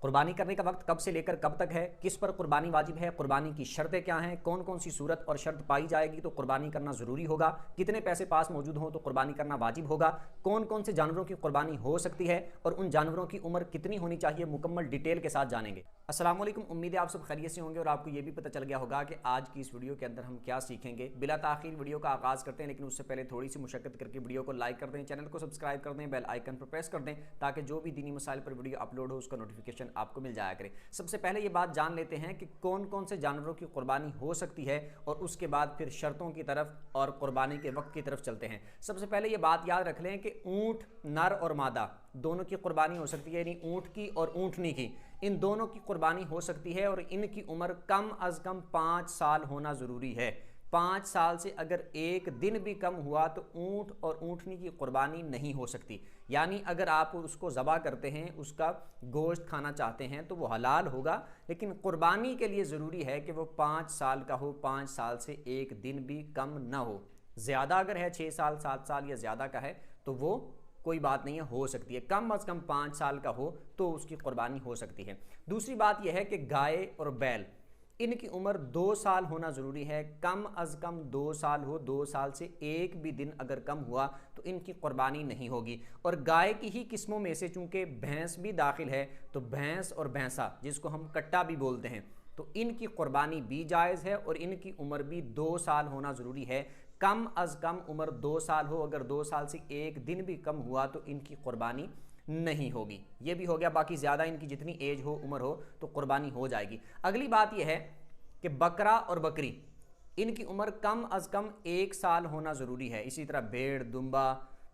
कुर्बानी करने का वक्त कब से लेकर कब तक है, किस पर कुर्बानी वाजिब है, कुर्बानी की शर्तें क्या हैं, कौन कौन सी सूरत और शर्त पाई जाएगी तो कुर्बानी करना ज़रूरी होगा, कितने पैसे पास मौजूद हों तो कुर्बानी करना वाजिब होगा, कौन कौन से जानवरों की कुर्बानी हो सकती है और उन जानवरों की उम्र कितनी होनी चाहिए, मुकम्मल डिटेल के साथ जानेंगे। अस्सलाम वालेकुम, उम्मीद है आप सब खैरियत से होंगे और आपको ये भी पता चल गया होगा कि आज की इस वीडियो के अंदर हम क्या सीखेंगे। बिला ताखीर वीडियो का आगाज़ करते हैं, लेकिन उससे पहले थोड़ी सी मुशक्कत करके वीडियो को लाइक कर दें, चैनल को सब्सक्राइब कर दें, बेल आइकन पर प्रेस कर दें ताकि जो भी दीनी मसाइल पर वीडियो अपलोड हो उसका नोटिफिकेशन आपको मिल जाया करे। सबसे पहले ये बात जान लेते हैं कि कौन कौन से जानवरों की कुर्बानी हो सकती है और उसके बाद फिर शर्तों की तरफ और कुर्बानी के वक्त की तरफ चलते हैं। सबसे पहले ये बात याद रख लें कि ऊंट नर और मादा दोनों की कुर्बानी हो सकती है, यानी ऊंट की और ऊंटनी की, इन दोनों की कुर्बानी हो सकती है और इनकी उम्र कम अज कम 5 साल होना ज़रूरी है। 5 साल से अगर एक दिन भी कम हुआ तो ऊंट और ऊंटनी की कुर्बानी नहीं हो सकती। यानी अगर आप उसको ज़बा करते हैं, उसका गोश्त खाना चाहते हैं तो वो हलाल होगा, लेकिन कुर्बानी के लिए ज़रूरी है कि वो 5 साल का हो, 5 साल से एक दिन भी कम ना हो। ज़्यादा अगर है 6 साल 7 साल या ज़्यादा का है तो वो कोई बात नहीं है, हो सकती है। कम अज़ कम 5 साल का हो तो उसकी कुर्बानी हो सकती है। दूसरी बात यह है कि गाय और बैल, इनकी उम्र 2 साल होना ज़रूरी है। कम अज़ कम 2 साल हो, 2 साल से एक भी दिन अगर कम हुआ तो इनकी कुर्बानी नहीं होगी। और गाय की ही किस्मों में से चूँकि भैंस भी दाखिल है तो भैंस और भैंसा, जिसको हम कट्टा भी बोलते हैं, तो इनकी कुर्बानी भी जायज़ है और इनकी उम्र भी 2 साल होना ज़रूरी है। कम अज़ कम उम्र 2 साल हो, अगर 2 साल से एक दिन भी कम हुआ तो इनकी कुर्बानी नहीं होगी। ये भी हो गया। बाकी ज़्यादा इनकी जितनी एज हो, उम्र हो, तो कुर्बानी हो जाएगी। अगली बात यह है कि बकरा और बकरी, इनकी उम्र कम अज़ कम 1 साल होना ज़रूरी है। इसी तरह भेड़, दुम्बा,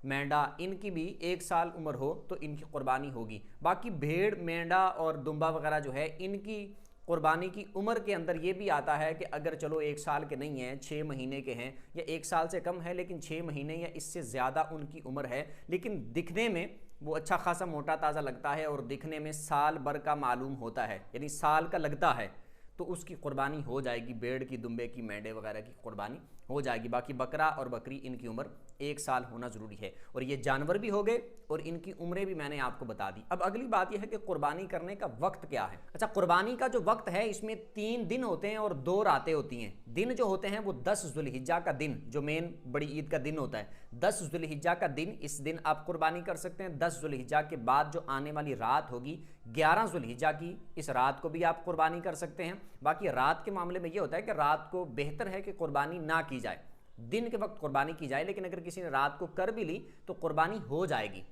मेंढा, इनकी भी 1 साल उम्र हो तो इनकी कुर्बानी होगी। बाकी भेड़, मेंढा और दुम्बा वगैरह जो है, इनकी कुर्बानी की उम्र के अंदर ये भी आता है कि अगर चलो 1 साल के नहीं हैं, 6 महीने के हैं या 1 साल से कम है लेकिन 6 महीने या इससे ज़्यादा उनकी उम्र है, लेकिन दिखने में वो अच्छा खासा मोटा ताज़ा लगता है और दिखने में साल भर का मालूम होता है, यानी साल का लगता है, तो उसकी कुर्बानी हो जाएगी। भेड़ की, दुम्बे की, मेंढे वगैरह की कुर्बानी हो जाएगी। बाकी बकरा और बकरी, इनकी उम्र 1 साल होना ज़रूरी है। और ये जानवर भी हो गए और इनकी उम्रें भी मैंने आपको बता दी। अब अगली बात यह है कि कुर्बानी करने का वक्त क्या है। अच्छा, कुर्बानी का जो वक्त है इसमें 3 दिन होते हैं और 2 रातें होती हैं। दिन जो होते हैं वो 10 ज़ुल्हिज्जा का दिन, जो मेन बड़ी ईद का दिन होता है, 10 ज़ुल्हिज्जा का दिन, इस दिन आप कुर्बानी कर सकते हैं। 10 ज़ुल्हिज्जा के बाद जो आने वाली रात होगी 11 ज़ुल्हिज्जा की, इस रात को भी आप कुर्बानी कर सकते हैं। बाकी रात के मामले में ये होता है कि रात को बेहतर है कि कुर्बानी ना की जाए, दिन के वक्त कुर्बानी की जाए, लेकिन अगर किसी ने रात को कर भी ली तो कुर्बानी हो जाएगी।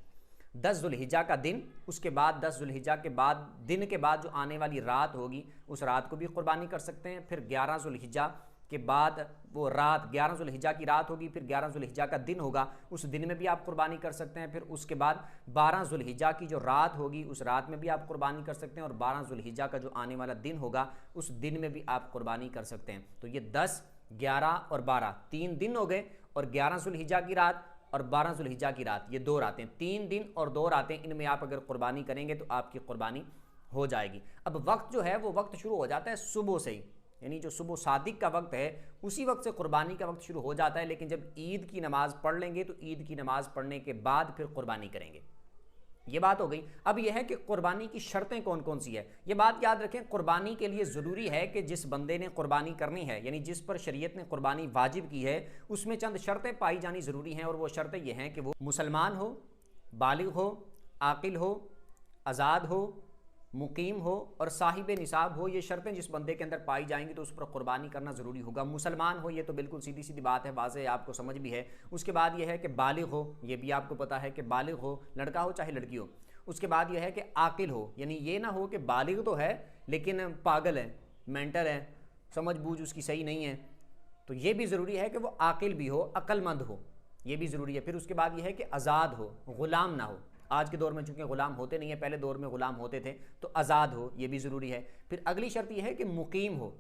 10 ज़ुल्हिज्जा का दिन, उसके बाद 10 ज़ुल्हिज्जा के बाद दिन के बाद जो आने वाली रात होगी उस रात को भी कुर्बानी कर सकते हैं। फिर 11 ज़ुल्हिज्जा के बाद वो रात, 11 ज़ुल्हिज्जा की रात होगी, फिर 11 ज़ुल्हिज्जा का दिन होगा, उस दिन में भी आप कुर्बानी कर सकते हैं। फिर उसके बाद 12 ज़ुल्हिज्जा की जो रात होगी उस रात में भी आप कुर्बानी कर सकते हैं और 12 ज़ुल्हिज्जा का जो आने वाला दिन होगा उस दिन में भी आप कुर्बानी कर सकते हैं। तो ये 10, 11 और 12 3 दिन हो गए, और 11 ज़ुल्हिज्जा की रात और 12 ज़ुल्हिज्जा की रात, ये 2 रातें, 3 दिन और 2 रातें, इनमें आप अगर कुर्बानी करेंगे तो आपकी कुर्बानी हो जाएगी। अब वक्त जो है वो वक्त शुरू हो जाता है सुबह से ही, यानी जो सुबह सादिक का वक्त है उसी वक्त से कुर्बानी का वक्त शुरू हो जाता है। लेकिन जब ईद की नमाज़ पढ़ लेंगे तो ईद की नमाज़ पढ़ने के बाद फिर कुर्बानी करेंगे। ये बात हो गई। अब यह है कि कुर्बानी की शर्तें कौन कौन सी है। ये बात याद रखें, कुर्बानी के लिए ज़रूरी है कि जिस बंदे ने कुर्बानी करनी है, यानी जिस पर शरीयत ने कुर्बानी वाजिब की है, उसमें चंद शर्तें पाई जानी ज़रूरी हैं। और वो शर्तें ये हैं कि वो मुसलमान हो, बालिग हो, आकिल हो, आज़ाद हो, मुकीम हो और साहिब निसाब हो। ये शर्तें जिस बंदे के अंदर पाई जाएंगी तो उस पर कुर्बानी करना ज़रूरी होगा। मुसलमान हो, ये तो बिल्कुल सीधी सीधी बात है, वाज़ेह, आपको समझ भी है। उसके बाद यह है कि बालिग हो, ये भी आपको पता है कि बालिग हो, लड़का हो चाहे लड़की हो। उसके बाद यह है कि आकिल हो, यानी ये ना हो कि बालिग तो है लेकिन पागल है, मेंटल है, समझ बूझ उसकी सही नहीं है, तो ये भी ज़रूरी है कि वो आकिल भी हो, अक्लमंद हो, ये भी ज़रूरी है। फिर उसके बाद यह है कि आज़ाद हो, ग़ुलाम ना हो। आज के दौर में चूंकि ग़ुलाम होते नहीं है, पहले दौर में ग़ुलाम होते थे, तो आज़ाद हो, ये भी ज़रूरी है। फिर अगली शर्त यह है कि मुकीम हो,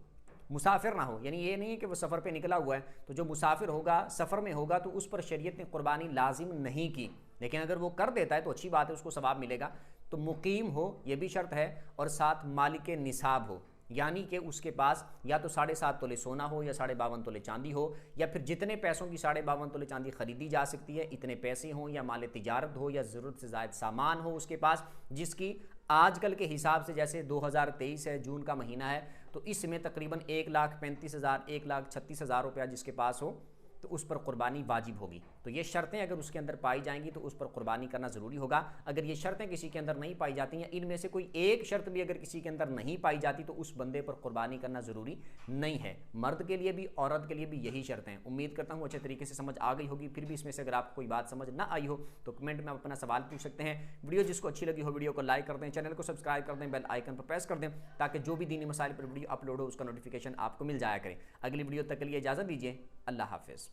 मुसाफिर ना हो, यानी ये नहीं है कि वो सफ़र पे निकला हुआ है, तो जो मुसाफिर होगा, सफ़र में होगा, तो उस पर शरीयत ने कुर्बानी लाजिम नहीं की, लेकिन अगर वो कर देता है तो अच्छी बात है, उसको सवाब मिलेगा। तो मुकीम हो, ये भी शर्त है। और साथ मालिक निसाब हो, यानी कि उसके पास या तो 7.5 तोले सोना हो या 52.5 तोले चांदी हो, या फिर जितने पैसों की 52.5 तोले चांदी खरीदी जा सकती है इतने पैसे हों, या माल तिजारत हो, या ज़रूरत से ज़ायद सामान हो उसके पास जिसकी आजकल के हिसाब से जैसे 2023 है, जून का महीना है, तो इसमें तकरीबन 1,35,000 1,36,000 रुपया जिसके पास हो तो उस पर कुर्बानी वाजिब होगी। तो ये शर्तें अगर उसके अंदर पाई जाएंगी तो उस पर कुर्बानी करना ज़रूरी होगा। अगर ये शर्तें किसी के अंदर नहीं पाई जाती हैं, इनमें से कोई एक शर्त भी अगर किसी के अंदर नहीं पाई जाती तो उस बंदे पर कुर्बानी करना ज़रूरी नहीं है। मर्द के लिए भी औरत के लिए भी यही शर्तें हैं। उम्मीद करता हूँ अच्छे तरीके से समझ आ गई होगी। फिर भी इसमें से अगर आपको कोई बात समझ ना आई हो तो कमेंट में आप अपना सवाल पूछ सकते हैं। वीडियो जिसको अच्छी लगी हो वीडियो को लाइक कर दें, चैनल को सब्सक्राइब कर दें, बेल आइकन पर प्रेस कर दें ताकि जो भी दीनी मसाइल पर वीडियो अपलोड हो उसका नोटिफिकेशन आपको मिल जाया करे। अगली वीडियो तक के लिए इजाज़त दीजिए। अल्लाह हाफिज़।